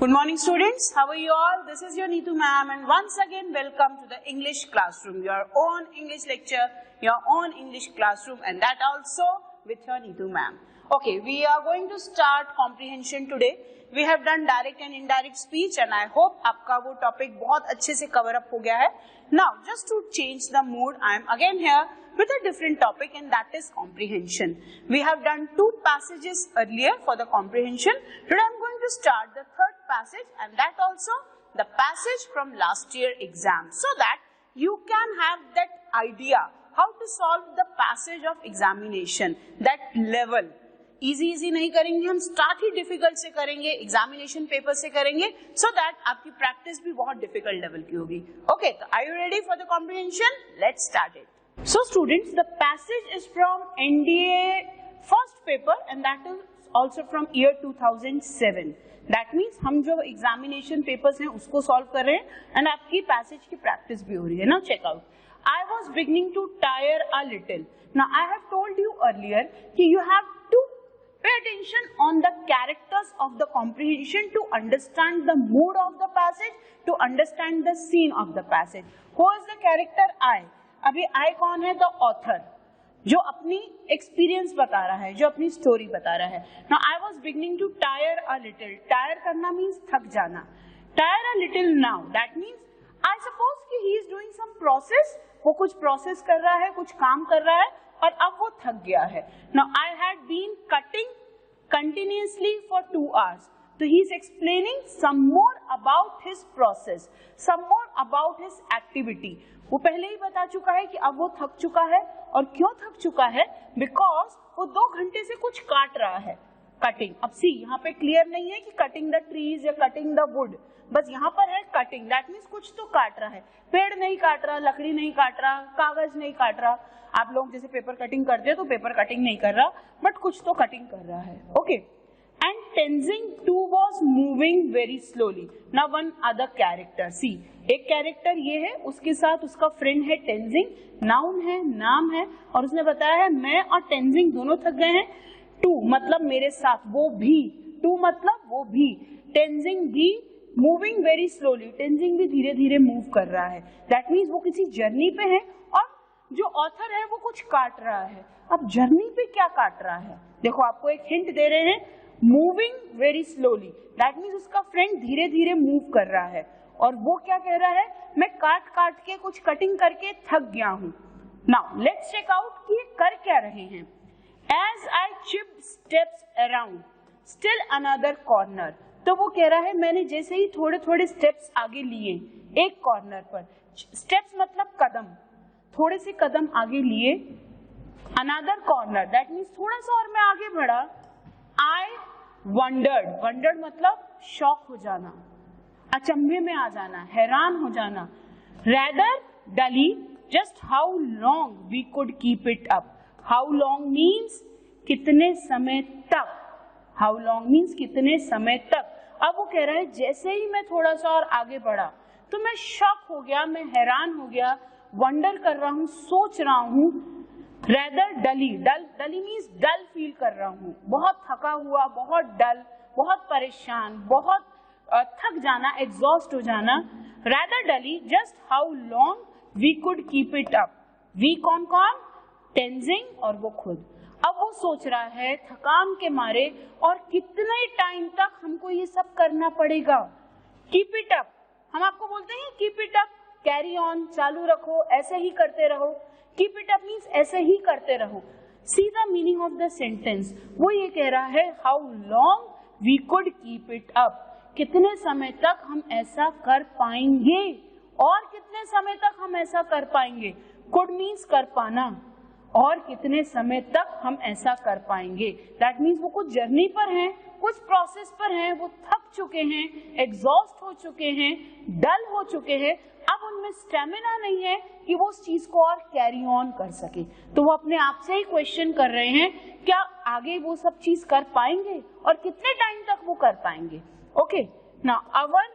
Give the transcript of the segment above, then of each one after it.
Good morning students, how are you all? This is your Neetu ma'am and once again welcome to the English classroom, your own English lecture, your own English classroom and that also with your Neetu ma'am. Okay, we are going to start comprehension today. We have done direct and indirect speech and I hope आपका वो topic बहुत अच्छे से cover up हो गया है. Now, just to change the mood, I am again here with a different topic and that is comprehension. We have done two passages earlier for the comprehension. Today I am going to start the third passage and that also the passage from last year exam so that you can have that idea how to solve the passage of examination, that level. Easy नहीं करेंगे हम, start ही difficult से करेंगे, examination paper से करेंगे so that आपकी practice भी बहुत डिफिकल्ट लेवल की होगी. ओके, तो are you ready for the comprehension? Let's start it. So students, the passage is from NDA first paper and that is also from year 2007. That means हम जो examination papers हैं उसको solve कर रहे हैं एंड आपकी passage की practice भी हो रही है ना. Checkout. I was beginning to tire a little. Now I have told you earlier कि you have to pay attention on the characters of the comprehension to understand the mood of the passage, to understand the scene of the passage. Who is the character? I. अभी I कौन है? The author, जो अपनी experience बता रहा है, जो अपनी story बता रहा है. Now I was beginning to tire a little. Tire करना means थक जाना. Tire a little now. That means I suppose कि he is doing some process. वो कुछ प्रोसेस कर रहा है, कुछ काम कर रहा है और अब वो थक गया है. Now I had been cutting continuously for 2 hours. So he is explaining some more about his process, some more about his activity. वो पहले ही बता चुका है कि अब वो थक चुका है और क्यों थक चुका है? Because वो 2 घंटे से कुछ काट रहा है. कटिंग. अब सी यहाँ पे क्लियर नहीं है कि कटिंग द ट्रीज या कटिंग द वुड, बस यहाँ पर है कटिंग. दैट मीन्स कुछ तो काट रहा है. पेड़ नहीं काट रहा, लकड़ी नहीं काट रहा, कागज नहीं काट रहा. आप लोग जैसे पेपर कटिंग करते हैं तो पेपर कटिंग नहीं कर रहा, बट कुछ तो कटिंग कर रहा है. Okay. And Tenzing too was moving very slowly. Now one other character. See, एक कैरेक्टर ये है, उसके साथ उसका फ्रेंड है टेंजिंग. नाउन है, नाम है और उसने बताया है मैं और टेंजिंग दोनों थक गए हैं. टू मतलब मेरे साथ, वो भी. टू मतलब वो भी. टेंजिंग भी मूविंग वेरी स्लोली. टेंजिंग भी धीरे धीरे मूव कर रहा है. दैट मीन्स वो किसी जर्नी पे है और जो ऑथर है वो कुछ काट रहा है. अब जर्नी पे क्या काट रहा है? देखो आपको एक हिंट दे रहे हैं. Moving very slowly that means उसका फ्रेंड धीरे धीरे मूव कर रहा है और वो क्या कह रहा है? मैं काट काट के कुछ कटिंग करके थक गया हूँ. नाउ लेट्स चेक आउट कि ये कर क्या रहे हैं. As I chipped steps around, still another corner. तो वो कह रहा है मैंने जैसे ही थोड़े थोड़े स्टेप्स आगे लिए एक कॉर्नर पर. स्टेप्स मतलब कदम, थोड़े से कदम आगे लिए. अनदर कॉर्नर दैट मीन्स थोड़ा सा और मैं आगे बढ़ा. I wondered. Wondered मतलब शॉक हो जाना, अचंभे में आ जाना, हैरान हो जाना. Rather dully, just how long we could keep it up. How long means कितने समय तक. How long means कितने समय तक. अब वो कह रहा है जैसे ही मैं थोड़ा सा और आगे बढ़ा तो मैं शॉक हो गया, मैं हैरान हो गया, वंडर कर रहा हूँ, सोच रहा हूँ. Rather dully. Dully means dull feel कर रहा हूँ, बहुत थका हुआ, बहुत डल, बहुत परेशान, बहुत थक जाना, एग्जॉस्ट हो जाना. Rather dully, just how long we could keep it up. We कौन कौन? टेंजिंग और वो खुद. अब वो सोच रहा है थकान के मारे और कितने टाइम तक हमको ये सब करना पड़ेगा. Keep it up. हम आपको बोलते हैं keep it up, carry on, चालू रखो, ऐसे ही करते रहो. कीप इट अप मीन्स ऐसे ही करते रहो. See the meaning of the sentence. वो ये कह रहा है how long we could keep it up. कितने समय तक हम ऐसा कर पाएंगे और कितने समय तक हम ऐसा कर पाएंगे. कुड मीन्स कर पाना और कितने समय तक हम ऐसा कर पाएंगे. दैट मीन्स वो कुछ जर्नी पर हैं, कुछ प्रोसेस पर हैं, वो थक चुके हैं, एग्जॉस्ट हो चुके हैं, डल हो चुके हैं. अब उनमें स्टेमिना नहीं है कि वो उस चीज को और कैरी ऑन कर सके. तो वो अपने आप से ही क्वेश्चन कर रहे हैं क्या आगे वो सब चीज कर पाएंगे और कितने टाइम तक वो कर पाएंगे. Okay. Now our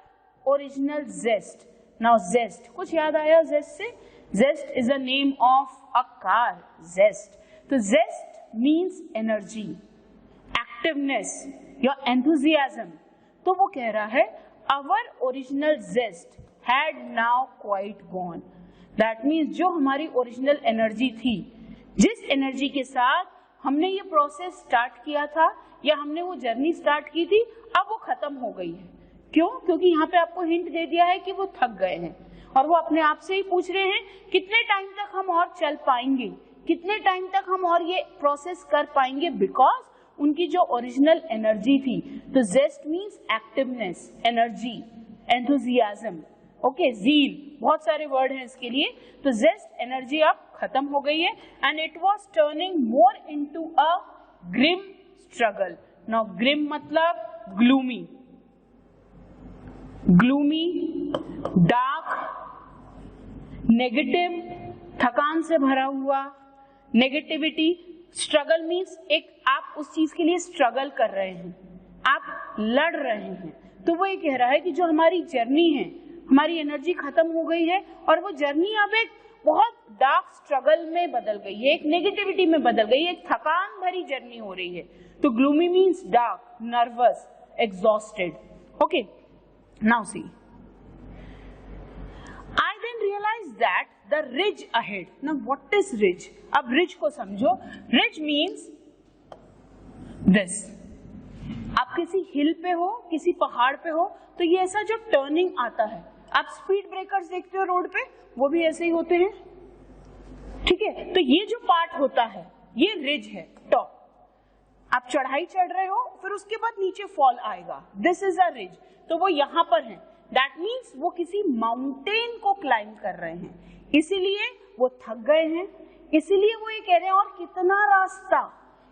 original zest. Now zest, कुछ याद आया जेस्ट से? Zest is a name of a car. Zest. So zest means energy, activeness, your enthusiasm. तो वो कह रहा है our original zest had now quite gone. That means जो हमारी ओरिजिनल एनर्जी थी, जिस एनर्जी के साथ हमने ये प्रोसेस स्टार्ट किया था या हमने वो जर्नी स्टार्ट की थी, अब वो खत्म हो गई है। क्यों? क्योंकि यहाँ पे आपको हिंट दे दिया है कि वो थक गए हैं और वो अपने आप से ही पूछ रहे हैं कितने टाइम तक हम और चल पाएंगे, कितने टाइम तक हम और ये प्रोसेस कर पाएंगे, बिकॉज उनकी जो ओरिजिनल एनर्जी थी, तो zest means activeness, energy, enthusiasm, okay, zeal, बहुत सारे वर्ड हैं इसके लिए। तो जेस्ट एनर्जी अब खत्म हो गई है and it was turning more into a grim struggle. Now grim मतलब ग्लूमी, ग्लूमी, डार्क, नेगेटिव, थकान से भरा हुआ, नेगेटिविटी। स्ट्रगल मीन्स एक आप उस चीज के लिए स्ट्रगल कर रहे हैं, आप लड़ रहे हैं। तो वो ये कह रहा है कि जो हमारी जर्नी है, हमारी एनर्जी खत्म हो गई है और वो जर्नी अब एक बहुत डार्क स्ट्रगल में बदल गई है, एक नेगेटिविटी में बदल गई है, एक थकान भरी जर्नी हो रही है। तो gloomy means dark, nervous, exhausted. Okay, now C, I then realized that the ridge ahead. Now what is ridge? अब ridge को समझो। Ridge means this. आप किसी हिल पे हो, किसी पहाड़ पे हो, तो ये ऐसा जो टर्निंग आता है, आप स्पीड ब्रेकर्स देखते हो रोड पे, वो भी ऐसे ही होते हैं, ठीक है। तो ये जो पार्ट होता है, ये रिज है, टॉप। आप चढ़ाई चढ़ रहे हो, फिर उसके बाद नीचे फॉल आएगा, दिस इज अ रिज। तो वो यहाँ पर है, दैट मीन्स वो किसी माउंटेन को क्लाइंब कर रहे हैं, इसीलिए वो थक गए हैं, इसीलिए वो ये कह रहे हैं और कितना रास्ता,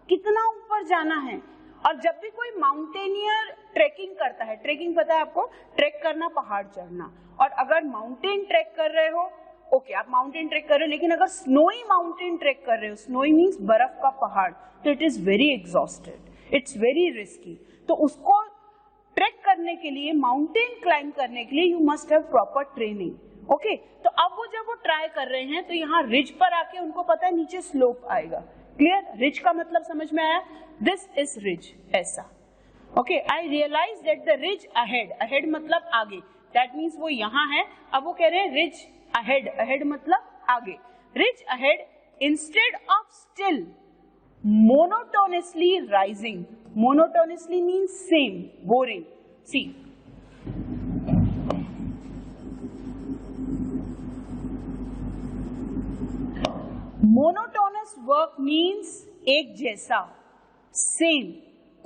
कितना ऊपर जाना है। और जब भी कोई माउंटेनियर ट्रेकिंग करता है, ट्रेकिंग पता है आपको, ट्रेक करना, पहाड़ चढ़ना, और अगर माउंटेन ट्रेक कर रहे हो, ओके, आप माउंटेन ट्रेक कर रहे हो, लेकिन अगर स्नोई माउंटेन ट्रेक कर रहे हो, स्नोई मीन्स बर्फ का पहाड़, तो it is very exhausted, it's very risky. तो उसको ट्रेक करने के लिए, माउंटेन क्लाइंब करने के लिए, you must have proper training, okay. तो अब वो जब वो ट्राई कर रहे हैं, तो यहाँ रिज पर आके उनको पता है नीचे स्लोप आएगा। क्लियर? रिज का मतलब समझ में आया? दिस इज रिज, ऐसा। Okay, I realize that the ridge ahead, ahead मतलब आगे, दैट मीन्स वो यहाँ है। अब वो कह रहे हैं रिज अहेड, अहेड मतलब आगे, ridge ahead instead of still monotonously rising. Monotonously means same, boring. See, monotonous work means एक जैसा, सेम,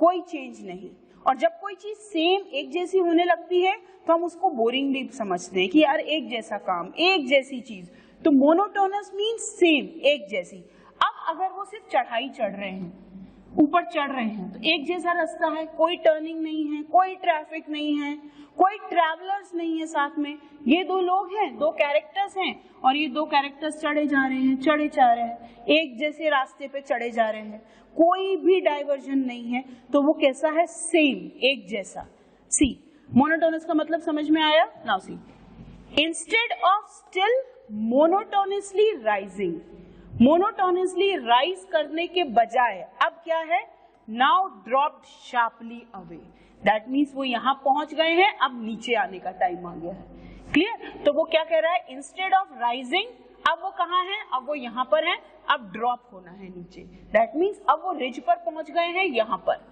कोई चेंज नहीं। और जब कोई चीज सेम, एक जैसी होने लगती है, तो हम उसको बोरिंग भी समझते हैं कि यार एक जैसा काम, एक जैसी चीज। तो मोनोटोनस मीन्स सेम, एक जैसी। अब अगर वो सिर्फ चढ़ाई चढ़ रहे हैं, ऊपर चढ़ रहे हैं, तो एक जैसा रास्ता है, कोई टर्निंग नहीं है, कोई ट्रैफिक नहीं है, कोई ट्रैवलर्स नहीं है साथ में, ये दो लोग हैं, दो कैरेक्टर्स हैं, और ये दो कैरेक्टर्स चढ़े जा रहे हैं, चढ़े जा रहे हैं, एक जैसे रास्ते पे चढ़े जा रहे हैं, कोई भी डाइवर्जन नहीं है। तो वो कैसा है? सेम, एक जैसा। सी, मोनोटोनस का मतलब समझ में आया? Now see, instead of still monotonously rising, monotonously rise करने के बजाय अब क्या है? Now dropped sharply away, that means वो यहां पहुंच गए हैं, अब नीचे आने का टाइम आ गया है। क्लियर? तो वो क्या कह रहा है? इंस्टेड ऑफ राइजिंग, अब वो कहां है? अब वो यहां पर है, अब ड्रॉप होना है नीचे, दैट मीन्स अब वो रिज पर पहुंच गए हैं, यहां पर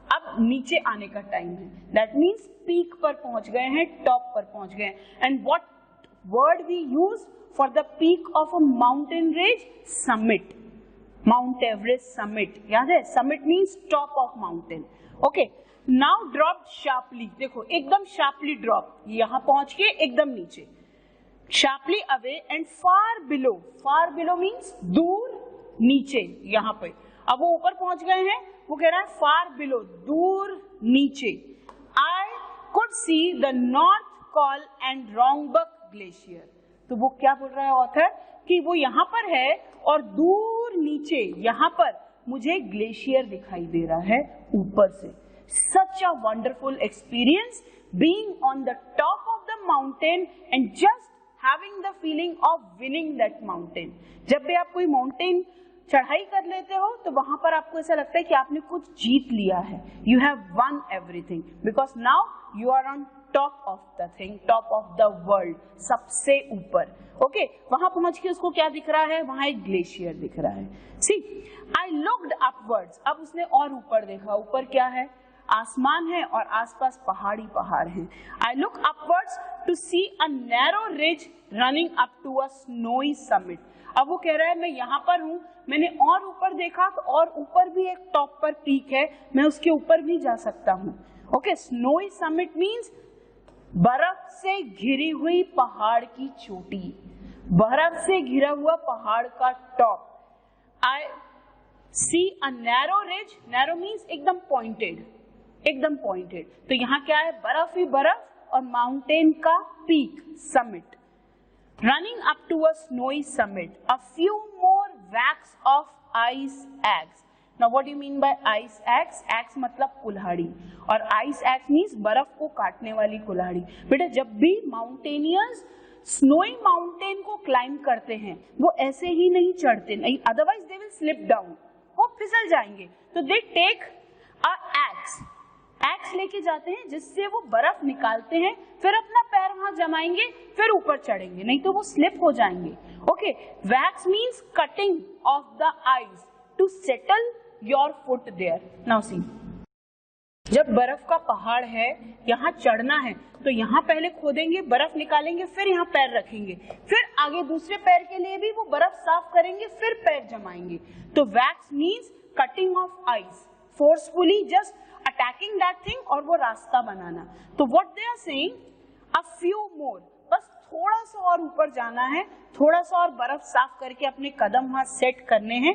अब नीचे आने का टाइम है, दैट मीन्स पीक पर पहुंच गए हैं, टॉप पर पहुंच गए। And what word we use for the peak of a mountain range? Summit, Mount Everest summit, याद है? Summit means top of mountain. Okay, now dropped sharply, देखो एकदम sharply drop, यहाँ पहुंच के एकदम नीचे, sharply away and far below, far below means दूर, नीचे, यहाँ पे। अब वो ऊपर पहुंच गए हैं, वो कह रहा है far below, दूर, नीचे। I could see the North Col and Rongbuk Glacier. तो वो क्या बोल रहा है ऑथर? कि वो यहाँ पर है और दूर नीचे यहाँ पर मुझे ग्लेशियर दिखाई दे रहा है ऊपर से। Such a wonderful experience being on the top of the mountain and just having the feeling of winning that mountain. जब भी आप कोई माउंटेन चढ़ाई कर लेते हो तो वहां पर आपको ऐसा लगता है कि आपने कुछ जीत लिया है, you have won everything, because now you are on top of the thing, top of the world, सबसे ऊपर। ओके, वहां पहुंच के उसको क्या दिख रहा है, वहां एक ग्लेशियर दिख रहा है। सी, आई लुक्ड अपवर्ड्स, अब उसने और ऊपर देखा, ऊपर क्या है, आसमान है और आसपास पहाड़ी पहाड़ हैं। I look upwards to see a narrow ridge running up to a snowy summit. अब वो कह रहा है मैं यहाँ पर हूँ, मैंने और ऊपर देखा तो और ऊपर भी एक टॉप पर पीक है, मैं उसके ऊपर भी जा सकता हूँ। ओके, स्नोई समिट मीन्स बर्फ से घिरी हुई पहाड़ की चोटी, बर्फ से घिरा हुआ पहाड़ का top. I see a narrow ridge, narrow means एकदम पॉइंटेड, एकदम पॉइंटेड। तो यहाँ क्या है, बर्फ ही बर्फ और माउंटेन का peak, summit. Running up to a snowy summit, a few more whacks of ice axe. Now what do you mean by ice axe? Axe मतलब कुल्हाड़ी, और ice axe means बर्फ को काटने वाली कुल्हाड़ी। बेटा जब भी माउंटेनियर्स स्नोई माउंटेन को क्लाइम करते हैं वो ऐसे ही नहीं चढ़ते, नहीं, otherwise they will slip down, वो फिसल जाएंगे। तो they take a axe, axe लेके जाते हैं जिससे वो बर्फ निकालते हैं, फिर अपना पैर वहां जमाएंगे, फिर ऊपर चढ़ेंगे, नहीं तो वो स्लिप हो जाएंगे। Okay, whacks means cutting off the ice to settle your foot there. Now see, जब बर्फ का पहाड़ है, यहाँ चढ़ना है तो यहाँ पहले खोदेंगे, बर्फ निकालेंगे, फिर यहाँ पैर रखेंगे, फिर आगे दूसरे पैर के लिए भी वो बर्फ साफ करेंगे, फिर पैर जमाएंगे। तो whacks means cutting off ice, forcefully just attacking that thing और वो रास्ता बनाना। तो what they are saying, a few more, बस थोड़ा सा और ऊपर जाना है, थोड़ा सा और बर्फ साफ करके अपने कदम वहां सेट करने हैं।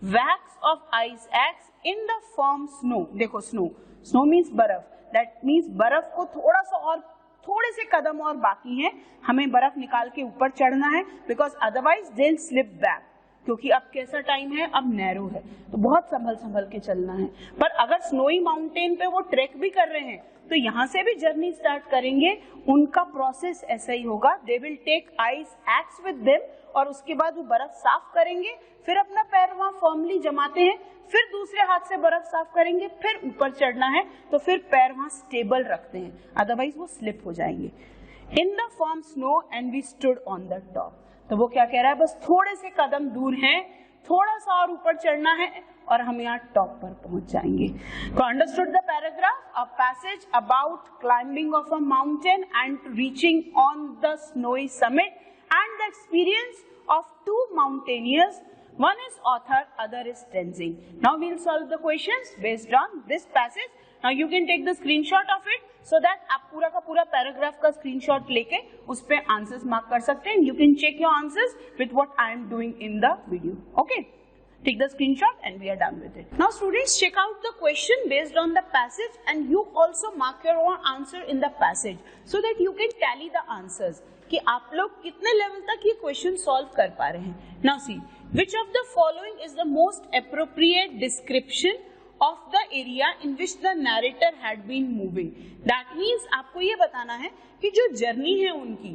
Wax of ice axe in the firm snow, देखो स्नो, स्नो मीन्स बर्फ, दैट मीन्स बर्फ को थोड़ा सा और, थोड़े से कदम और बाकी हैं, हमें बर्फ निकाल के ऊपर चढ़ना है, because otherwise they will slip back, क्योंकि अब कैसा टाइम है, अब नैरो है, तो बहुत संभल के चलना है। पर अगर स्नोई माउंटेन पे वो ट्रैक भी कर रहे हैं तो यहाँ से भी जर्नी स्टार्ट करेंगे, उनका प्रोसेस ऐसा ही होगा। They will take ice axe with them, और उसके बाद वो बर्फ साफ करेंगे, फिर अपना पैर वहां फर्मली जमाते हैं, फिर दूसरे हाथ से बर्फ साफ करेंगे, फिर ऊपर चढ़ना है तो फिर पैर वहां स्टेबल रखते हैं, अदरवाइज वो स्लिप हो जाएंगे। In the firm snow and we stood on the top, तो वो क्या कह रहा है, बस थोड़े से कदम दूर हैं, थोड़ा सा और ऊपर चढ़ना है और हम यहाँ टॉप पर पहुंच जाएंगे। तो understood the paragraph, a passage about climbing of a mountain and reaching on the snowy summit and the experience of two mountaineers, one is author, other is Tenzing. Now we will solve the questions based on this passage. Now you can take the screenshot of it so that आप पूरा का पूरा paragraph का screenshot लेके उस पे answers mark कर सकते हैं। You can check your answers with what I am doing in the video. Okay? Take the screenshot and we are done with it. Now students, check out the question based on the passage and you also mark your own answer in the passage so that you can tally the answers कि आप लोग कितने level तक ये question solve कर पा रहे हैं। Now see, which of the following is the most appropriate description of the area in which the narrator had been moving? That means आपको ये बताना है कि जो जर्नी है उनकी,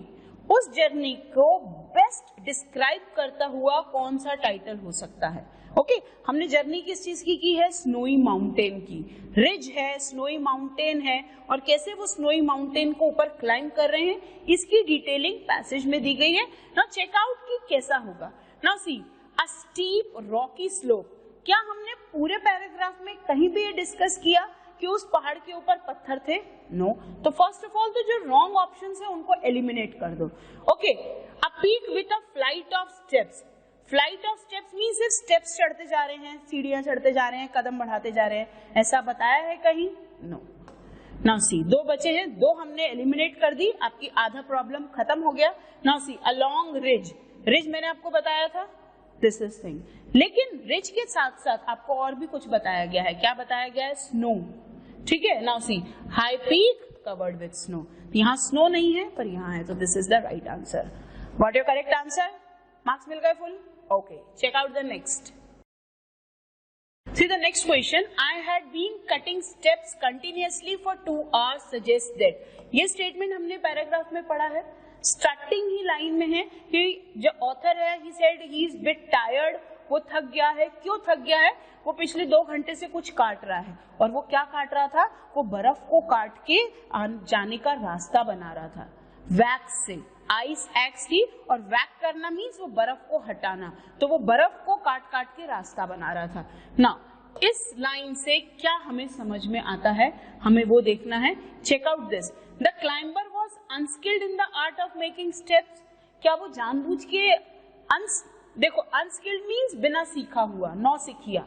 उस जर्नी को बेस्ट डिस्क्राइब करता हुआ कौन सा टाइटल हो सकता है। ओके, हमने जर्नी किस चीज की है, स्नोई माउंटेन की, रिज है, स्नोई माउंटेन है, और कैसे वो स्नोई माउंटेन को ऊपर क्लाइंब कर रहे हैं इसकी डिटेलिंग पैसेज में दी गई है। नाउ चेक आउट कि कैसा होगा। नाउ सी, अ स्टीप रॉकी स्लोप, क्या हमने पूरे पैराग्राफ में कहीं भी ये डिस्कस किया कि उस पहाड़ के ऊपर पत्थर थे? नो। तो फर्स्ट ऑफ ऑल तो जो रॉन्ग ऑप्शंस है उनको एलिमिनेट कर दो। Okay, a peak with a flight of steps, flight of steps mean सिर्फ स्टेप्स चढ़ते जा रहे हैं, सीढ़ियां चढ़ते जा रहे हैं, कदम बढ़ाते जा रहे हैं, ऐसा बताया है कहीं? नो। नाउ सी, दो बचे हैं, दो हमने एलिमिनेट कर दी, आपकी आधा प्रॉब्लम खत्म हो गया। Now see, a long ridge, ridge मैंने आपको बताया था, दिस इज थिंग, लेकिन रिज के साथ साथ आपको और भी कुछ बताया गया है। क्या बताया गया है? स्नो। ठीक है, now see, high peak covered with snow, यहाँ स्नो नहीं है पर यहाँ है, तो this is the right answer. What your correct answer? Marks मिल गए full? Okay, check out the next. See the next question. I had been cutting steps continuously for 2 hours suggests that. ये statement हमने paragraph में पढ़ा है, starting ही line में है कि जो ऑथर है he said he is bit tired, वो थक गया है। क्यों थक गया है? वो पिछले 2 घंटे से कुछ काट रहा है। और वो क्या काट रहा था? वो बर्फ को काट के जाने का रास्ता बना रहा था वैक्स से। आइस एक्स थी और वैक करना मीन्स वो बर्फ को हटाना, तो वो बर्फ को काट काट के रास्ता बना रहा था ना। इस लाइन से क्या हमें समझ में आता है, हमें वो देखना है। Check out this, the climber was unskilled in the art of making steps. क्या वो जानबूझ के देखो अनस्किल्ड मीन्स बिना सीखा हुआ, नौसिखिया,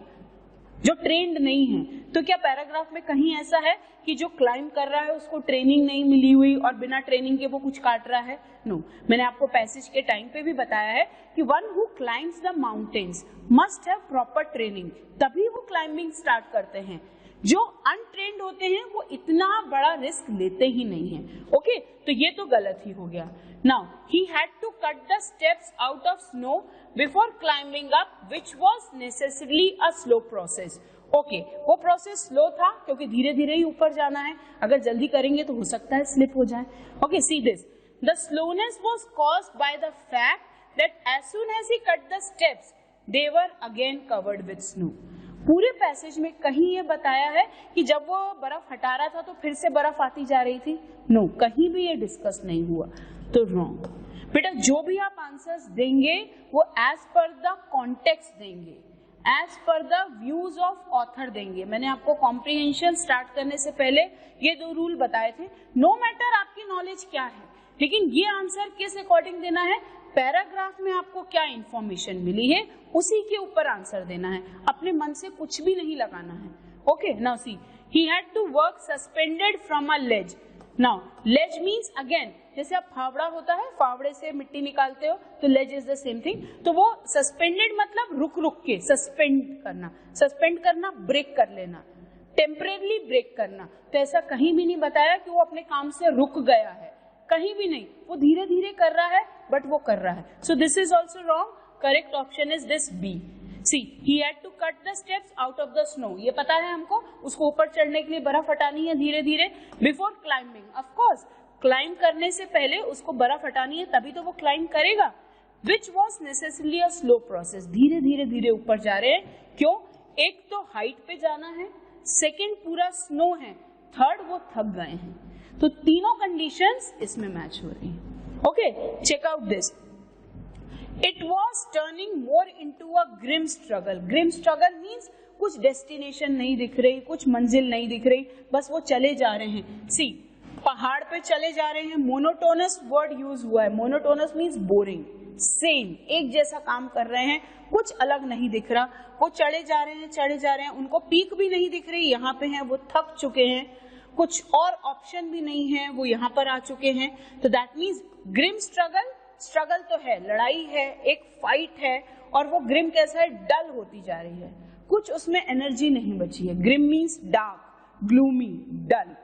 जो ट्रेंड नहीं है। तो क्या पैराग्राफ में कहीं ऐसा है कि जो क्लाइंब कर रहा है उसको ट्रेनिंग नहीं मिली हुई और बिना ट्रेनिंग के वो कुछ काट रहा है? नो, मैंने आपको पैसेज के टाइम पे भी बताया है कि one who climbs the mountains must have proper training, तभी वो क्लाइंबिंग स्टार्ट करते हैं। जो अनट्रेंड होते हैं वो इतना बड़ा रिस्क लेते ही नहीं है। ओके, तो ये तो गलत ही हो गया। Now he had to cut the steps out of snow before climbing up, which was necessarily a slow process. Okay, वो प्रोसेस स्लो था क्योंकि धीरे धीरे ही ऊपर जाना है। अगर जल्दी करेंगे तो हो सकता है स्लिप हो जाए। Okay, see this, the slowness was caused by the fact that as soon as he cut the steps they were again covered with snow. पूरे पैसेज में कहीं ये बताया है कि जब वो बर्फ हटा रहा था तो फिर से बर्फ आती जा रही थी? नो, कहीं भी ये डिस्कस नहीं हुआ। तो रॉन्ग। बेटा जो भी आप आंसर्स देंगे वो एज पर द कॉन्टेक्स्ट देंगे, as per the views of author देंगे। मैंने आपको कॉम्प्रिहेंशन स्टार्ट करने से पहले ये 2 रूल बताए थे। नो मैटर आपकी नॉलेज क्या है, लेकिन ये आंसर किस अकॉर्डिंग देना है, पैराग्राफ में आपको क्या इंफॉर्मेशन मिली है उसी के ऊपर आंसर देना है, अपने मन से कुछ भी नहीं लगाना है। Okay, now see, he had to work suspended from a ledge. Now ledge means again, जैसे आप फावड़ा होता है, फावड़े से मिट्टी निकालते हो, तो लेज इज द सेम थिंग। तो वो सस्पेंडेड मतलब रुक रुक के, सस्पेंड करना, ब्रेक कर लेना, टेम्परेरी ब्रेक करना। तो ऐसा कहीं भी नहीं बताया कि वो अपने काम से रुक गया है, कहीं भी नहीं। वो धीरे धीरे कर रहा है बट वो कर रहा है। So this is also wrong. Correct option is this B. See, he had to cut the steps out of the snow. ये पता है हमको, उसको ऊपर चढ़ने के लिए बर्फ हटानी है धीरे धीरे। Before climbing, of course climb करने से पहले उसको बर्फ हटानी है, तभी तो वो क्लाइंब करेगा। Which was necessarily a slow process, धीरे धीरे धीरे ऊपर जा रहे हैं। क्यों? एक तो हाइट पे जाना है, सेकेंड पूरा स्नो है, थर्ड वो थक गए हैं। तो तीनों कंडीशंस इसमें मैच हो रही हैं। Okay, check out this, it was turning more into a grim struggle. Grim struggle means कुछ डेस्टिनेशन नहीं दिख रही, कुछ मंजिल नहीं दिख रही, बस वो चले जा रहे हैं। सी, पहाड़ पे चले जा रहे हैं। मोनोटोनस वर्ड यूज हुआ है। मोनोटोनस मीन्स बोरिंग, सेम, एक जैसा काम कर रहे हैं, कुछ अलग नहीं दिख रहा। वो चढ़े जा रहे हैं, उनको पीक भी नहीं दिख रही, यहाँ पे हैं, वो थक चुके हैं, कुछ और ऑप्शन भी नहीं है, वो यहाँ पर आ चुके हैं। तो that means grim struggle, struggle तो है, लड़ाई है, एक फाइट है, और वो ग्रिम कैसा है, डल होती जा रही है, कुछ उसमें एनर्जी नहीं बची है। ग्रिम मीन्स डार्क, ग्लूमी, डल।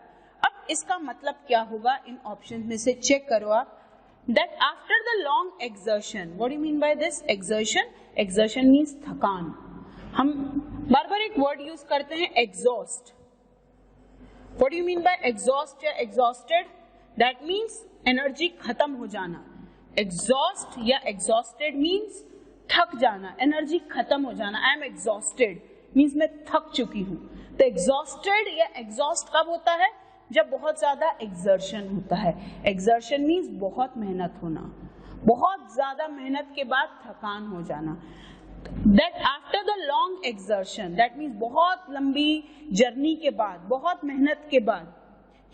अब इसका मतलब क्या होगा इन ऑप्शन में से, चेक करो आप। That after the long exertion, what do you mean by this exertion? Exertion means थकान। हम बार बार एक वर्ड यूज करते हैं, exhaust. What do you mean by exhaust या exhausted? That means एनर्जी खत्म हो जाना। Exhaust या exhausted means थक जाना, एनर्जी खत्म हो जाना। I am exhausted means मैं थक चुकी हूँ। तो exhausted या exhaust कब होता है? जब बहुत ज्यादा exertion होता है। Exertion means बहुत मेहनत होना, बहुत ज्यादा मेहनत के बाद थकान हो जाना। That after the long exertion, that means बहुत लंबी जर्नी के बाद, बहुत मेहनत के बाद,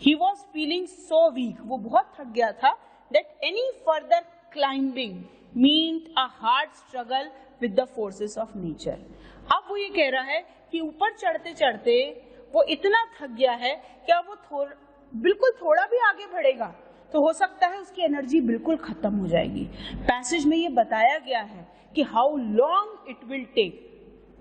he was feeling so weak, वो बहुत थक गया था, that any further climbing meant a hard struggle with the forces of nature। अब वो ये कह रहा है कि ऊपर चढ़ते चढ़ते वो इतना थक गया है कि अब वो बिल्कुल थोड़ा भी आगे बढ़ेगा तो हो सकता है उसकी एनर्जी बिल्कुल खत्म हो जाएगी। पैसेज में ये बताया गया है कि how long it will take,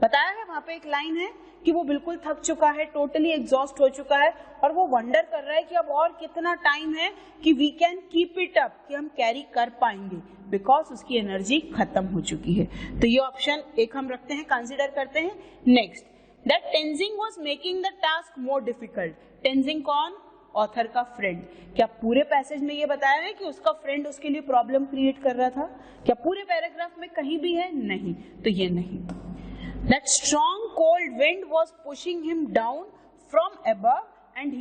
बताया है वहां पे एक लाइन है कि वो बिल्कुल थक चुका है, टोटली एग्जॉस्ट हो चुका है, और वो वंडर कर रहा है कि अब और कितना टाइम है कि we can keep it up, कि हम कैरी कर पाएंगे, बिकॉज उसकी एनर्जी खत्म हो चुकी है। तो ये ऑप्शन एक हम रखते हैं, कंसिडर करते हैं। Next, that Tenzing was making the task more difficult. Tenzing कौन? ऑथर का फ्रेंड। क्या पूरे पैसेज में ये बताया है कि उसका फ्रेंड उसके लिए प्रॉब्लम क्रिएट कर रहा था? क्या पूरे पैराग्राफ में कहीं भी है? नहीं, तो ये नहीं। That strong cold wind was pushing him down from above and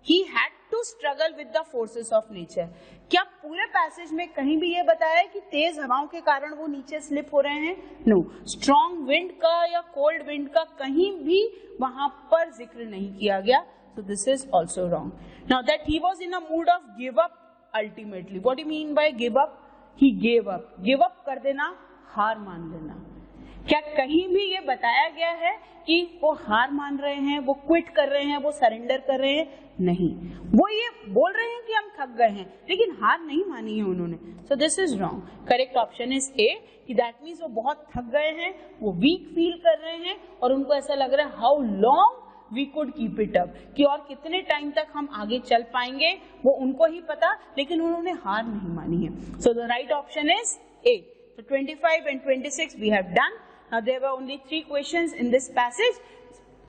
he had to struggle with the forces of nature। क्या पूरे पैसेज में कहीं भी ये बताया है कि तेज हवाओं के कारण वो नीचे स्लिप हो रहे हैं? नो, स्ट्रॉन्ग विंड का या कोल्ड विंड का कहीं भी वहां पर जिक्र नहीं किया गया। So this is also wrong. Now that he was in a mood of give up ultimately. What do you mean by give up? He gave up. Give up कर देना, हार मान लेना। क्या कहीं भी ये बताया गया है कि वो हार मान रहे हैं, वो क्विट कर रहे हैं, वो सरेंडर कर रहे हैं? नहीं, वो ये बोल रहे हैं कि हम थक गए हैं, लेकिन हार नहीं मानी है उन्होंने। सो this is wrong. Correct option is a, कि दैट मीन्स वो बहुत थक गए हैं, वो वीक फील कर रहे हैं और उनको ऐसा लग रहा है how long we could keep it up, कि और कितने टाइम तक हम आगे चल पाएंगे वो उनको ही पता, लेकिन उन्होंने हार नहीं मानी है। So the right option is a. So 25 and 26 we have done. Now there were only 3 questions in this passage.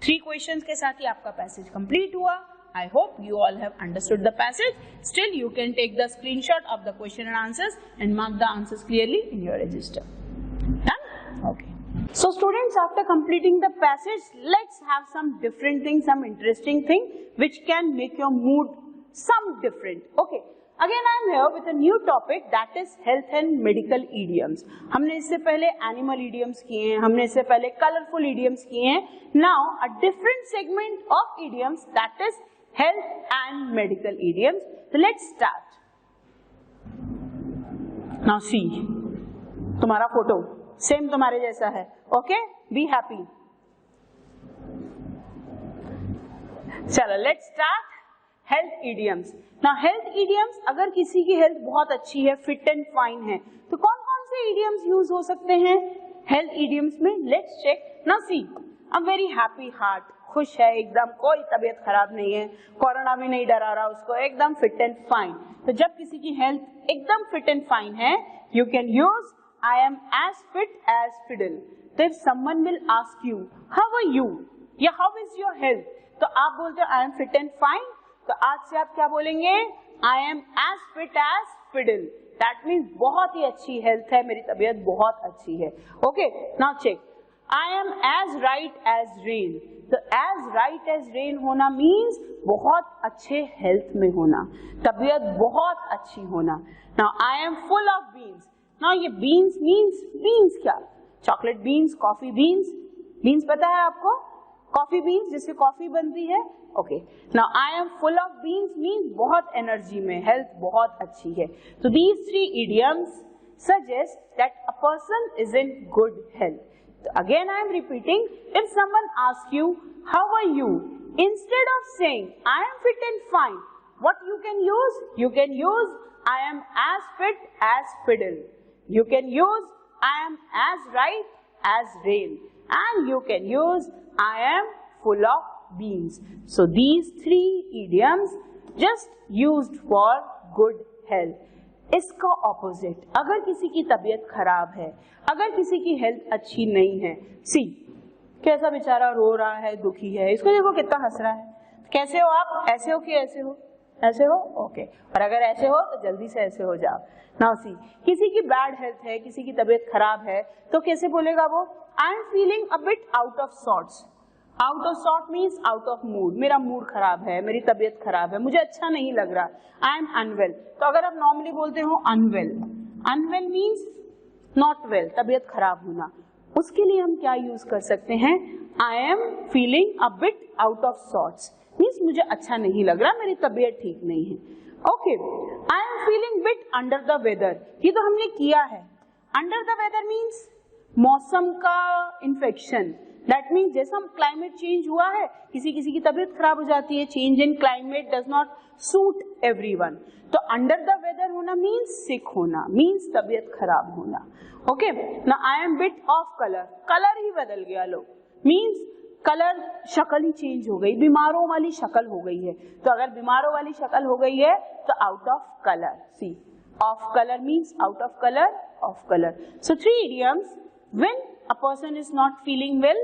3 questions के साथ ही आपका passage complete हुआ। I hope you all have understood the passage. Still you can take the screenshot of the question and answers and mark the answers clearly in your register. Done? Okay. So students, after completing the passage, let's have some different thing, some interesting thing which can make your mood some different. Okay. Again I am here with a new topic, that is health and medical idioms. हमने इससे पहले animal idioms किए हैं, हमने इससे पहले colorful idioms किए हैं. Now a different segment of idioms, that is health and medical idioms. So let's start. Now see, तुम्हारा फोटो सेम तुम्हारे जैसा है. Okay, be happy. चलो let's start health idioms. Now health idioms, अगर किसी की हेल्थ बहुत अच्छी है, फिट एंड फाइन है, तो कौन कौन से idioms यूज हो सकते हैं हेल्थ idioms में? Let's check. Now see, a very happy heart, खुश है एकदम, कोई तबीयत खराब नहीं है, कोरोना भी नहीं डरा रहा उसको, एकदम फिट एंड फाइन. तो जब किसी की हेल्थ एकदम फिट एंड फाइन है, you can use I am as fit as fiddle. So if someone will ask you, how are you? या how is your health? तो आप बोलते हो I am fit and fine. तो आज से आप क्या बोलेंगे? I am as fit as fiddle. That means बहुत ही अच्छी हेल्थ है, मेरी तबीयत बहुत अच्छी है. Okay, now check. I am as right as rain. तो as right as rain होना means बहुत अच्छे हेल्थ में होना, तबीयत बहुत अच्छी होना. Now I am full of beans. Now ये beans means, beans क्या? Chocolate beans, coffee beans. Beans पता है आपको? कॉफी बीन्स जिससे कॉफी बनती है. Okay, now I am full of beans means बहुत एनर्जी में, हेल्थ बहुत अच्छी है. तो these 3 idioms suggest that a person is in good health. So again I am repeating, if someone asks you how are you, instead of saying I am fit and fine, what you can use? You can use I am as fit as fiddle. You can use I am as right as rain, and you can use I am full of beans. So these 3 idioms just used for good health. इसका opposite, अगर किसी की तबीयत खराब है, अगर किसी की हेल्थ अच्छी नहीं है, सी कैसा बेचारा रो रहा है, दुखी है, इसको देखो कितना हंस रहा है. कैसे हो आप? ऐसे हो कि ऐसे हो? ऐसे हो. ओके, और अगर ऐसे हो तो जल्दी से ऐसे हो जाओ. नाउ सी, किसी की बैड हेल्थ है, किसी की तबीयत खराब है, तो कैसे बोलेगा वो? I am feeling a bit out of sorts. Out of sort means out of mood. मेरा मूड खराब है, मेरी तबीयत खराब है, मुझे अच्छा नहीं लग रहा. I am unwell. तो अगर आप नॉर्मली बोलते हो unwell, unwell means not well, तबीयत खराब होना. उसके लिए हम क्या यूज कर सकते हैं? I am feeling a bit out of sorts means मुझे अच्छा नहीं लग रहा, मेरी तबीयत ठीक नहीं है. Okay, I am feeling bit under the weather. ये तो हमने किया है. अंडर द वेदर मीन्स मौसम का इन्फेक्शन. दैट मीन्स जैसा क्लाइमेट चेंज हुआ है, किसी किसी की तबीयत खराब हो जाती है. Change in climate does not suit everyone. तो अंडर द वेदर होना मीन्स सिक होना, मीन्स तबीयत खराब होना. ओके, ना I am bit of colour. Colour ही बदल गया लो, मीन्स कलर, शक्ल ही चेंज हो गई, बीमारों वाली शक्ल हो गई है. तो अगर बीमारों वाली शक्ल हो गई है तो out of colour. See, off colour means out of colour, off colour. So 3 idioms. When a person is not feeling well,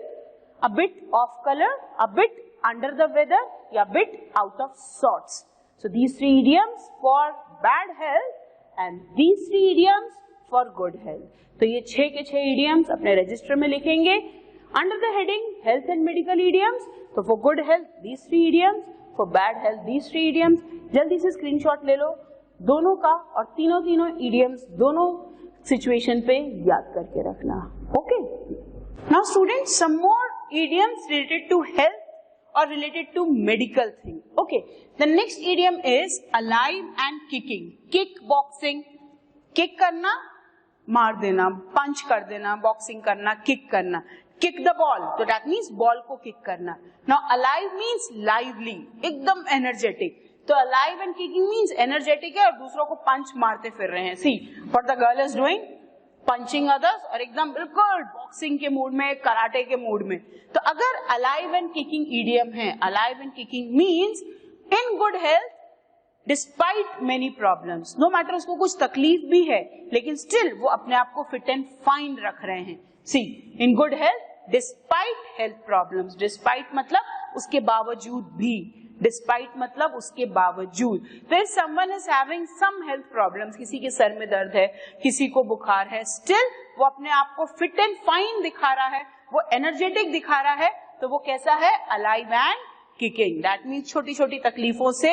a bit off color, a bit under the weather या bit out of sorts. So these 3 idioms for bad health and these 3 idioms for good health. तो ये 6 के 6 idioms अपने register में लिखेंगे under the heading health and medical idioms. तो for good health these 3 idioms, for bad health these 3 idioms. जल्दी से screenshot ले लो दोनों का और तीनों idioms दोनों situation पे याद करके रखना. Okay. Now students, some more idioms related to health or related to medical thing. Okay, the next idiom is alive and kicking. Kick boxing, kick करना, मार देना, punch कर देना, boxing करना, kick करना. Kick the ball, so that means ball को kick करना. Now alive means lively, एकदम energetic. तो alive and kicking means energetic है और दूसरों को punch मारते फिर रहे हैं. See what the girl is doing? Punching others और एकदम बिल्कुल बॉक्सिंग के मूड में, कराटे के मूड में. तो अगर अलाइव एंड किकिंग ईडियम है, alive and kicking means in good health despite many problems, no matter उसको कुछ तकलीफ भी है लेकिन स्टिल वो अपने आप को फिट एंड फाइन रख रहे हैं. See in good health despite health problems, despite मतलब उसके बावजूद भी, डिस्पाइट मतलब उसके बावजूद. तो if someone is having some health problems, किसी के सर में दर्द है, किसी को बुखार है, स्टिल वो अपने आप को फिट एंड फाइन दिखा रहा है, वो एनर्जेटिक दिखा रहा है, तो वो कैसा है? Alive and kicking. That means छोटी छोटी तकलीफों से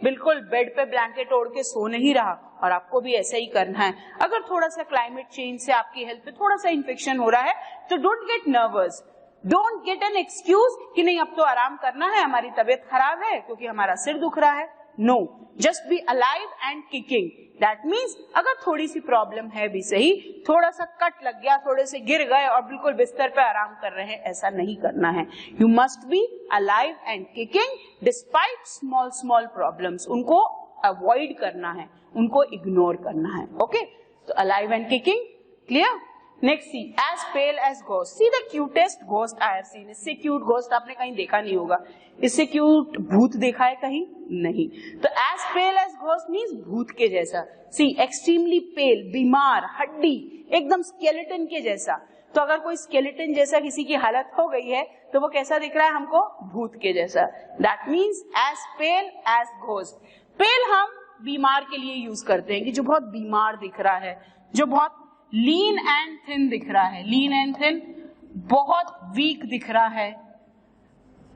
बिल्कुल बेड पे ब्लैंकेट ओढ़ के सो नहीं रहा और आपको भी ऐसा ही करना है. अगर थोड़ा सा क्लाइमेट चेंज से आपकी हेल्थ पे थोड़ा सा इन्फेक्शन हो रहा है तो don't get nervous, don't get an excuse कि नहीं अब तो आराम करना है, हमारी तबीयत खराब है क्योंकि हमारा सिर दुख रहा है. No, just be alive and kicking. That means अगर थोड़ी सी प्रॉब्लम है भी सही, थोड़ा सा कट लग गया, थोड़े से गिर गए और बिल्कुल बिस्तर पे आराम कर रहे हैं, ऐसा नहीं करना है. You must be alive and kicking despite small small problems. उनको अवॉइड करना है, उनको इग्नोर करना है. ओके, तो alive and kicking clear. Next see as pale as ghost. See the cutest ghost I have seen. इससे क्यूट घोस्ट आपने कहीं देखा नहीं होगा. इससे क्यूट भूत देखा है कहीं? नहीं. तो as pale as ghost means भूत के जैसा. सी एक्सट्रीमली पेल, बीमार, हड्डी, एकदम स्केलेटन के जैसा. तो अगर कोई स्केलेटन जैसा किसी की हालत हो गई है तो वो कैसा दिख रहा है हमको? भूत के जैसा. That means as pale as ghost. Pale हम बीमार के लिए यूज करते हैं कि जो बहुत बीमार दिख रहा है, जो बहुत लीन एंड थिन दिख रहा है. लीन एंड थिन, बहुत वीक दिख रहा है,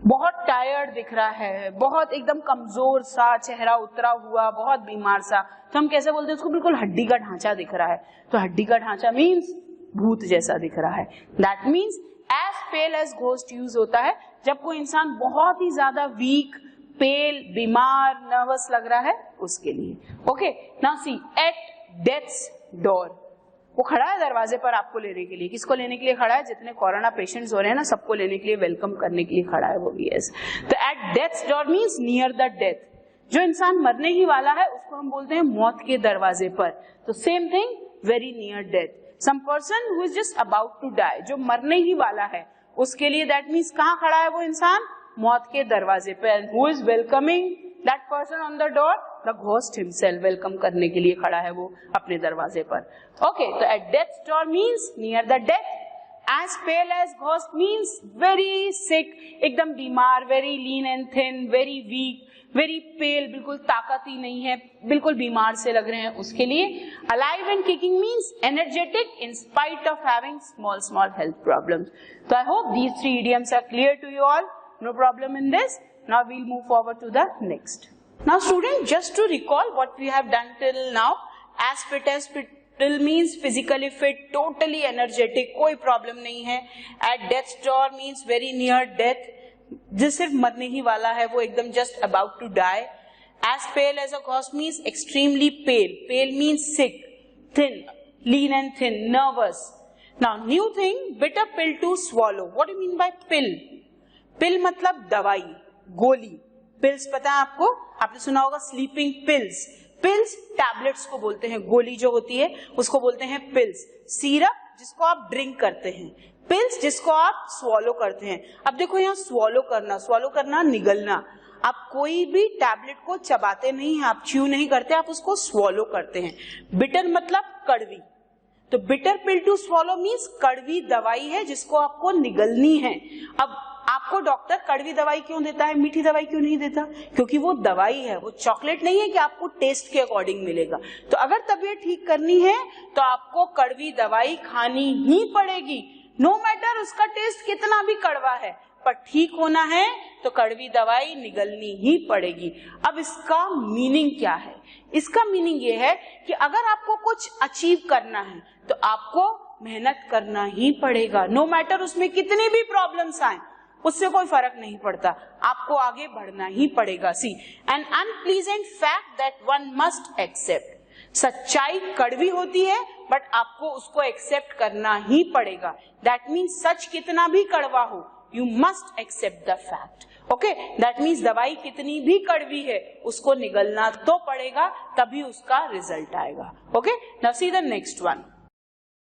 बहुत टायर्ड दिख रहा है, बहुत एकदम कमजोर सा, चेहरा उतरा हुआ, बहुत बीमार सा, तो हम कैसे बोलते हैं उसको? बिल्कुल हड्डी का ढांचा दिख रहा है. तो हड्डी का ढांचा मीन्स भूत जैसा दिख रहा है. That means as pale as ghost use होता है जब कोई इंसान बहुत ही ज्यादा वीक, पेल, बीमार, नर्वस लग रहा है उसके लिए. Okay, now see at death's door. वो खड़ा है दरवाजे पर आपको लेने के लिए. किसको लेने के लिए खड़ा है? जितने कोरोना पेशेंट्स हो रहे हैं ना, सबको लेने के लिए, वेलकम करने के लिए खड़ा है वो भी. यस, तो at death's door means near the death. जो इंसान मरने ही वाला है उसको हम बोलते हैं मौत के दरवाजे पर. तो same thing, very near death. Some person who is just about to die, जो मरने ही वाला है उसके लिए दैट मीन्स कहाँ खड़ा है वो इंसान? मौत के दरवाजे पर. Who is welcoming that person on the door? The ghost himself. Welcome करने के लिए खड़ा है वो अपने दरवाजे पर. ओके, तो at death's door means near the death. As pale as ghost means very sick, एकदम बीमार, very lean and thin, very weak, very pale, बिल्कुल ताकत ही नहीं है, बिल्कुल बीमार से लग रहे हैं उसके लिए. Alive and kicking means energetic in spite of having small small health problems. तो I hope these 3 idioms are clear to you all. No problem in this. Now we'll move forward to the next. Now students, just to recall what we have done till now, as fit till means physically fit, totally energetic, कोई problem नहीं है. At death's door means very near death, जो सिर्फ मरने ही वाला है, वो एकदम just about to die. As pale as a ghost means extremely pale. Pale means sick, thin, lean and thin, nervous. Now new thing, bitter pill to swallow. What do you mean by pill? Pill मतलब दवाई, गोली. Pills पता है आपको? आपने सुना होगा sleeping pills. Pills tablets को बोलते हैं, गोली जो होती है उसको बोलते हैं पिल्स. सिरप जिसको आप ड्रिंक करते हैं, पिल्स जिसको आप स्वॉलो करते हैं. अब देखो यहाँ स्वॉलो करना निगलना. आप कोई भी टैबलेट को चबाते नहीं हैं, आप च्यू नहीं करते, आप उसको स्वॉलो करते हैं. बिटर मतलब कड़वी. तो bitter pill to swallow means कड़वी दवाई है जिसको आपको निगलनी है. अब आपको डॉक्टर कड़वी दवाई क्यों देता है, मीठी दवाई क्यों नहीं देता? क्योंकि वो दवाई है, वो चॉकलेट नहीं है कि आपको टेस्ट के अकॉर्डिंग मिलेगा। तो अगर तबीयत ठीक करनी है तो आपको कड़वी दवाई खानी ही पड़ेगी, नो मैटर उसका टेस्ट कितना भी कड़वा है, पर ठीक होना है तो कड़वी दवाई निगलनी ही पड़ेगी। अब इसका मीनिंग क्या है? इसका मीनिंग ये है कि अगर आपको कुछ अचीव करना है तो आपको मेहनत करना ही पड़ेगा, नो मैटर उसमें कितनी भी प्रॉब्लम्स आए, उससे कोई फर्क नहीं पड़ता, आपको आगे बढ़ना ही पड़ेगा। See an unpleasant fact that one must accept, सच्चाई कड़वी होती है बट आपको उसको एक्सेप्ट करना ही पड़ेगा। दैट मीन्स सच कितना भी कड़वा हो, you must accept the fact. Okay, that means दवाई कितनी भी कड़वी है उसको निगलना तो पड़ेगा, तभी उसका रिजल्ट आएगा। Okay, now see the next one.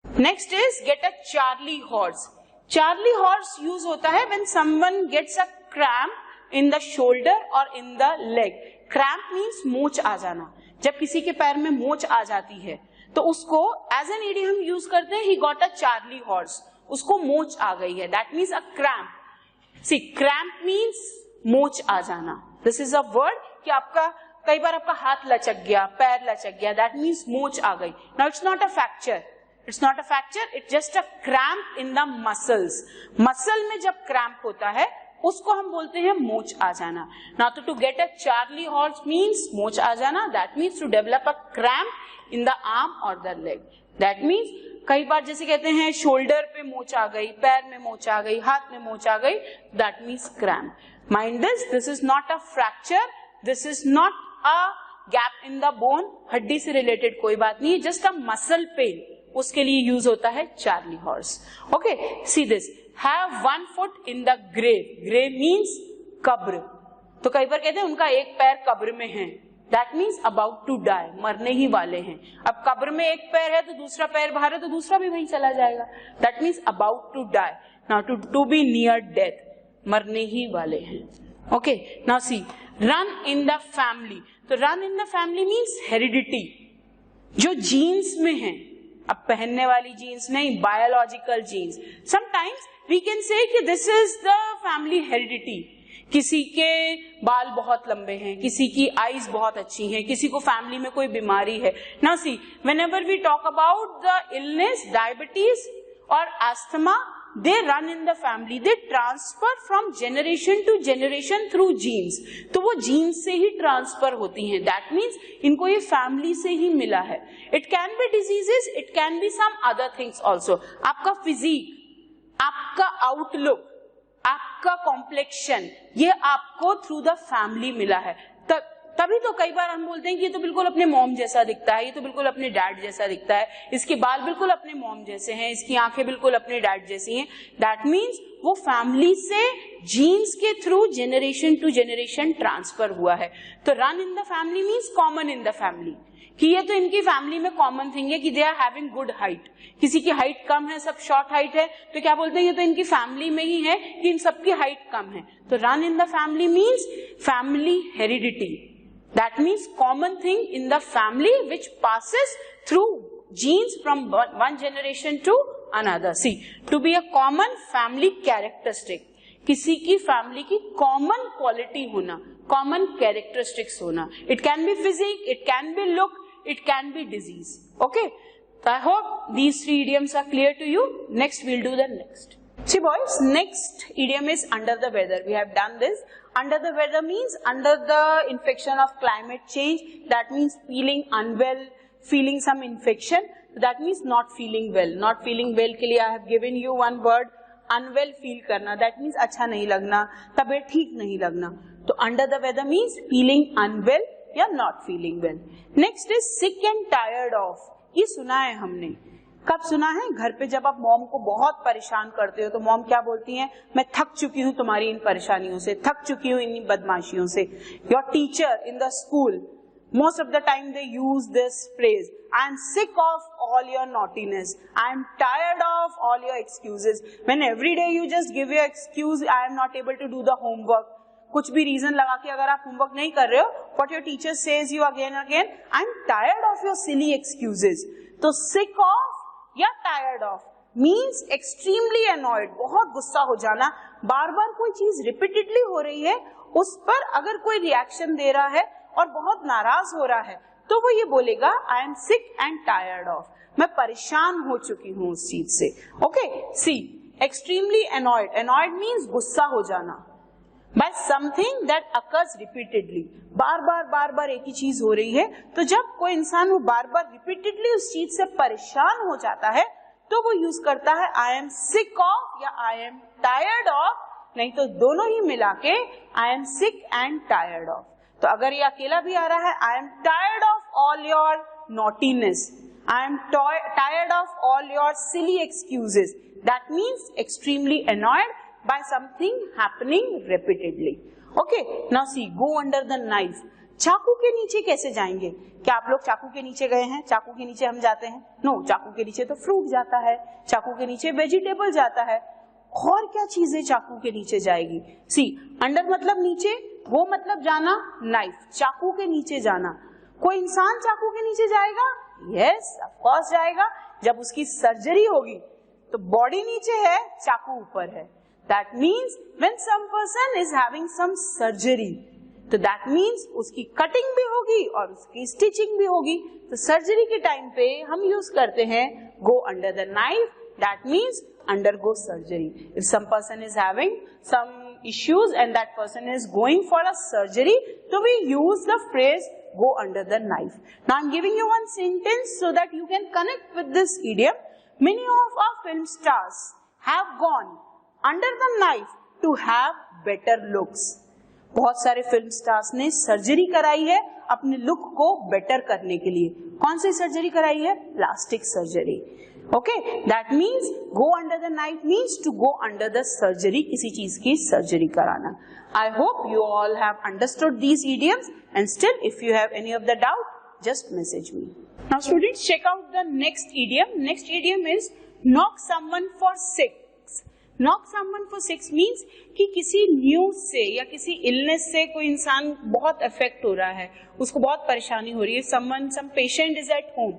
Next is get a Charlie horse. Charlie horse use होता है when someone gets a cramp in the shoulder और in the leg. Cramp means मोच आ जाना, जब किसी के पैर में मोच आ जाती है तो उसको एज एन इडियम यूज करते हैं, he got a Charlie horse, उसको मोच आ गई है, that means a cramp. See cramp means मोच आ जाना, दिस इज अ वर्ड कि आपका कई बार आपका हाथ लचक गया, पैर लचक गया, दैट मीन्स मोच आ गई। Now it's not a fracture, it's not a fracture, it's just a cramp in the muscles. Muscle में जब क्रैम्प होता है उसको हम बोलते हैं मोच आ जाना। Now to get a Charlie horse means मोच आ जाना, that means to develop a cramp in the arm और द लेग। दैट मीन्स कई बार जैसे कहते हैं शोल्डर पे मोच आ गई, पैर में मोच आ गई, हाथ में मोच आ गई, that means cramp. Mind this is not a fracture, this is not a gap in the bone, हड्डी से रिलेटेड कोई बात नहीं है, जस्ट अ मसल पेन, उसके लिए यूज होता है Charlie horse. Okay, see this, have one foot in the grave. Grave means कब्र, तो कई बार कहते हैं उनका एक पैर कब्र में है, that means about to die, मरने ही वाले हैं। अब कब्र में एक पैर है तो दूसरा पैर बाहर है तो दूसरा भी वहीं चला जाएगा, that means about to die. Now to be near death, मरने ही वाले हैं। Okay, now see run in the family. तो run in the family means heredity, जो जीन्स में है, अब पहनने वाली जीन्स नहीं, biological genes. Sometimes we can say कि this is the family heredity, किसी के बाल बहुत लंबे हैं, किसी की आईज बहुत अच्छी हैं, किसी को फैमिली में कोई बीमारी है। Now see whenever we talk about the illness, diabetes और asthma, they run in the family, they transfer from generation to generation through genes, तो वो जीन्स से ही ट्रांसफर होती हैं, that means इनको ये फैमिली से ही मिला है। It can be diseases, it can be some other things also। आपका फिजिक, आपका आउटलुक, आपका कॉम्प्लेक्शन, ये आपको थ्रू द फैमिली मिला है। तभी तो कई बार हम बोलते हैं कि ये तो बिल्कुल अपने मॉम जैसा दिखता है, ये तो बिल्कुल अपने डैड जैसा दिखता है, इसके बाल बिल्कुल अपने मॉम जैसे हैं, इसकी आंखें बिल्कुल अपने डैड जैसी हैं। दैट मीन्स वो फैमिली से जीन्स के through generation to generation transfer हुआ है। तो run in the family means common in the family, कि ये तो इनकी फैमिली में कॉमन थिंग है कि they are having good height. किसी की हाइट कम है, सब शॉर्ट हाइट है, तो क्या बोलते हैं ये तो इनकी फैमिली में ही है कि इन सबकी हाइट कम है। तो run in the family means family heredity, that means common thing in the family which passes through genes from one generation to another. See, to be a common family characteristic, किसी की family की common quality होना, common characteristics होना। It can be physique, it can be look, it can be disease. Okay, I hope these three idioms are clear to you. Next we'll do the next. See boys, next idiom is under the weather. We have done this. Under the weather means under the infection of climate change. That means feeling unwell, feeling some infection. That means not feeling well. Not feeling well के लिए I have given you one word, unwell feel करना. That means अच्छा नहीं लगना, तबीयत ठीक नहीं लगना. तो under the weather means feeling unwell या not feeling well. Next is sick and tired of. ये सुना है हमने. कब सुना है? घर पे जब आप मॉम को बहुत परेशान करते हो तो मॉम क्या बोलती हैं? मैं थक चुकी हूँ तुम्हारी इन परेशानियों से, थक चुकी हूँ इन बदमाशियों से. Your teacher in the school, most of the time they use this phrase, I am sick of all your naughtiness, I am tired of all your excuses. When every day you just give your excuse, I am not able to do the homework, कुछ भी reason लगा के अगर आप homework नहीं कर रहे हो, what your teacher says you again and again, I am tired of your silly excuses. तो sick of या tired of, means extremely annoyed, बहुत गुस्सा हो जाना, बार बार कोई चीज रिपीटेडली हो रही है, उस पर अगर कोई रिएक्शन दे रहा है और बहुत नाराज हो रहा है तो वो ये बोलेगा I am sick and tired of, मैं परेशान हो चुकी हूँ उस चीज से. Okay, see extremely annoyed, annoyed means गुस्सा हो जाना by something that occurs repeatedly, बार बार एक ही चीज हो रही है. तो जब कोई इंसान वो बार बार रिपीटेडली उस चीज से परेशान हो जाता है तो वो यूज करता है आई एम सिक ऑफ या आई एम टायर्ड ऑफ, नहीं तो दोनों ही मिला के आई am sick and tired of. तो अगर ये अकेला भी आ रहा है I am tired of all your naughtiness, I am tired of all your silly excuses, that means extremely annoyed by something happening repeatedly. Okay, now see, go under the knife. चाकू के नीचे कैसे जाएंगे? क्या आप लोग चाकू के नीचे गए हैं? चाकू के नीचे हम जाते हैं? नो, चाकू के नीचे तो फ्रूट जाता है, चाकू के नीचे वेजिटेबल जाता है. और क्या चीजें चाकू के नीचे जाएगी? सी, अंडर मतलब नीचे, वो मतलब जाना, नाइफ चाकू के नीचे जाना. कोई इंसान चाकू के नीचे जाएगा? यस, ऑफ कोर्स जाएगा. जब उसकी सर्जरी होगी तो बॉडी नीचे है, चाकू ऊपर है. That means when some person is having some surgery, तो that means उसकी कटिंग भी होगी और उसकी स्टिचिंग भी होगी. तो सर्जरी के टाइम पे हम यूज करते हैं go under the knife, that means undergo surgery. If some person is having some issues and that person is going for a surgery, so we use the phrase go under the knife. Now I'm giving you one sentence so that you can connect with this idiom. Many of our film stars have gone under the knife to have better looks. बहुत सारे film stars ने surgery कराई है अपने look को better करने के लिए. कौन सी सर्जरी कराई है? Plastic surgery. Okay, that means go under the knife means to go under the surgery, किसी चीज की सर्जरी कराना. I hope you all have understood these idioms and still if you have any of the doubt just message me. Now students, check out the next idiom. Next idiom is knock someone for sick. Knock someone for sick means कि किसी news से या किसी illness से कोई इंसान बहुत affect हो रहा है, उसको बहुत परेशानी हो रही है. Some patient is at home,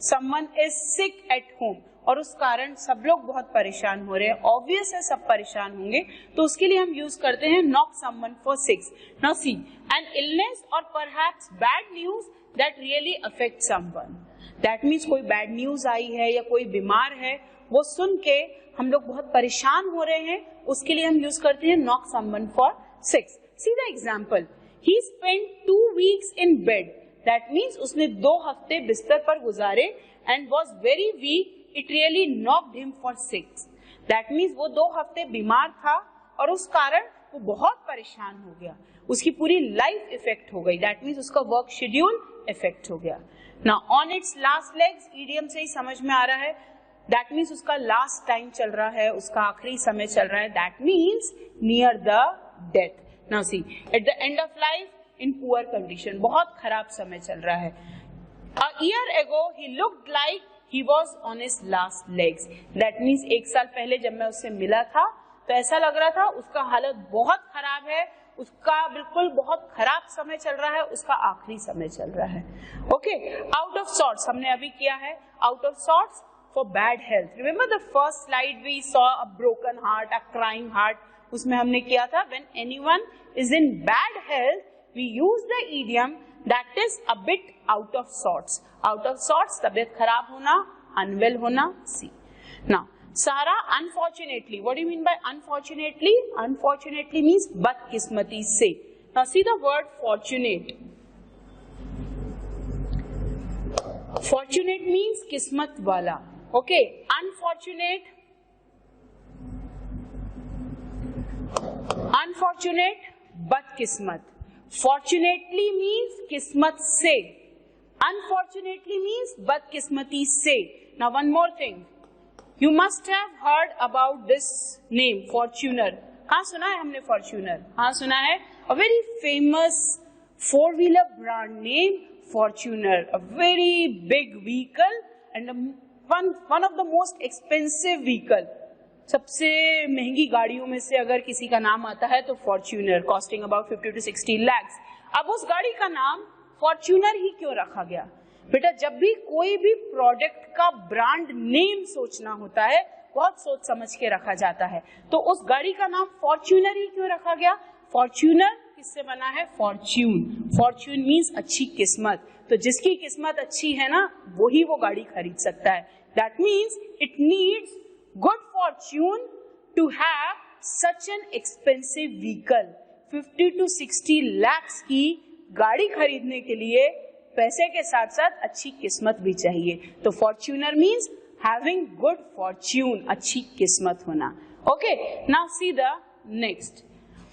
someone is sick at home, और उस कारण सब लोग बहुत परेशान हो रहे हैं. ऑब्वियस है सब परेशान होंगे, तो उसके लिए हम यूज करते हैं knock someone for six. Now see, an illness और perhaps bad news that really affect someone. That means कोई बैड न्यूज आई है या कोई बीमार है, वो सुन के हम लोग बहुत परेशान हो रहे हैं, उसके लिए हम यूज करते हैं knock someone for sick. See the example, he spent 2 weeks in bed. That means उसने 2 हफ्ते बिस्तर पर गुजारे and was very weak, it really knocked him for sick. That means वो 2 हफ्ते बीमार था और उस कारण वो बहुत परेशान हो गया, उसकी पूरी लाइफ इफेक्ट हो गई. दैट मीन्स उसका वर्क शेड्यूल इफेक्ट हो गया. Now on it's last legs, idiom से ही समझ में आ रहा है, दैट मीन्स उसका लास्ट टाइम चल रहा है, उसका आखिरी समय चल रहा है. That means near the death. Now see, at the end of life in poor condition, बहुत खराब समय चल रहा है. A year ago he looked like he was on his last legs. That means 1 साल पहले जब मैं उससे मिला था तो ऐसा लग रहा था उसका हालत बहुत खराब है, उसका बिल्कुल बहुत खराब समय चल रहा है, उसका आखिरी समय चल रहा है. ओके, आउट ऑफ सॉर्ट्स हमने अभी किया है. Out of sorts for bad health. Remember the first slide we saw a broken heart, a crying heart. उसमें हमने किया था when anyone is in bad health, we use the idiom that is a bit out of sorts. Out of sorts, तबीयत खराब होना, unwell होना. See. Now, Sarah unfortunately. What do you mean by unfortunately? Unfortunately means बदकिस्मती से. Now see the word fortunate. Fortunate means किस्मत वाला. Okay, unfortunate बदकिस्मत. Fortunately means किस्मत से. Unfortunately means बदकिस्मती से. Now one more thing, you must have heard about this name, Fortuner. कहाँ सुना है हमने Fortuner? हाँ सुना है. A very famous 4-wheeler brand name, Fortuner. A very big vehicle and one of the most expensive vehicle. सबसे महंगी गाड़ियों में से अगर किसी का नाम आता है तो Fortuner, costing about 50 to 60 lakhs. अब उस गाड़ी का नाम Fortuner ही क्यों रखा गया? बेटा, जब भी कोई भी प्रोडक्ट का ब्रांड नेम सोचना होता है बहुत सोच समझ के रखा जाता है। तो उस गाड़ी का नाम फॉर्च्यूनर ही क्यों रखा गया? फॉर्च्यूनर किससे बना है? फॉर्च्यून। फॉर्च्यून मीन्स अच्छी किस्मत। तो जिसकी किस्मत अच्छी है ना, वही वो गाड़ी खरीद सकता है। That means it needs good fortune to have such an expensive vehicle. 50 to 60 lakhs की गाड़ी खरीदने के लिए पैसे के साथ साथ अच्छी किस्मत भी चाहिए। तो fortunate means having good fortune, अच्छी किस्मत होना। Okay, now see the next.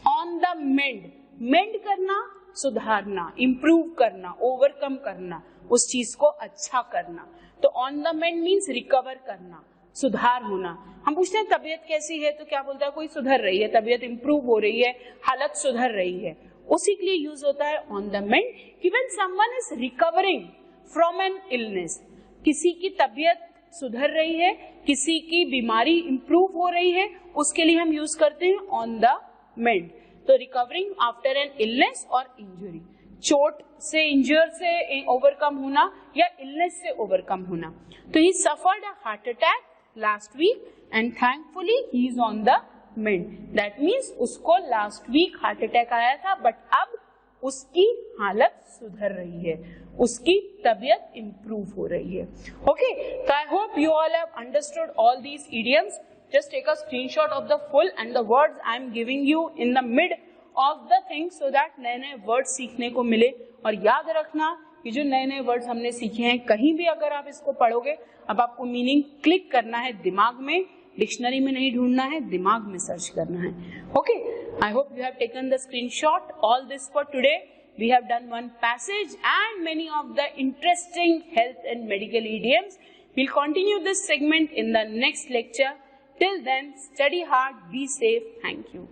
On the mend, mend करना, सुधारना, इंप्रूव करना, ओवरकम करना, उस चीज को अच्छा करना। तो on the mend means recover करना, सुधार होना। हम पूछते हैं तबीयत कैसी है, तो क्या बोलता है? कोई सुधर रही है, तबीयत इंप्रूव हो रही है, हालत सुधर रही है। उसी के लिए यूज होता है ऑन द मेंड कि when someone is recovering from an illness, किसी की तबीयत सुधर रही है, किसी की बीमारी इंप्रूव हो रही है, उसके लिए हम यूज करते हैं ऑन द मेंड। तो रिकवरिंग आफ्टर एन इलनेस और इंजरी, चोट से, इंजर से ओवरकम होना या इलनेस से ओवरकम होना। तो he suffered a heart attack last week and thankfully he is on the mend. That means उसको लास्ट वीक हार्ट अटैक आया था, बट अब उसकी हालत सुधर रही है, उसकी तबीयत इंप्रूव हो रही है। Okay, so I hope you all have understood all these idioms. Just take a screenshot of the full and the words I am giving you in the mid of the thing so that नए नए words सीखने को मिले। और याद रखना कि जो नए नए वर्ड्स हमने सीखे हैं, कहीं भी अगर आप इसको पढ़ोगे, अब आपको मीनिंग क्लिक करना है दिमाग में, डिक्शनरी में नहीं ढूंढना है, दिमाग में सर्च करना है। Okay, I hope you have taken the screenshot. All this for today. We have done one passage and many of the interesting health and medical idioms. We'll continue this segment in the next lecture. Till then, study hard, be safe. Thank you.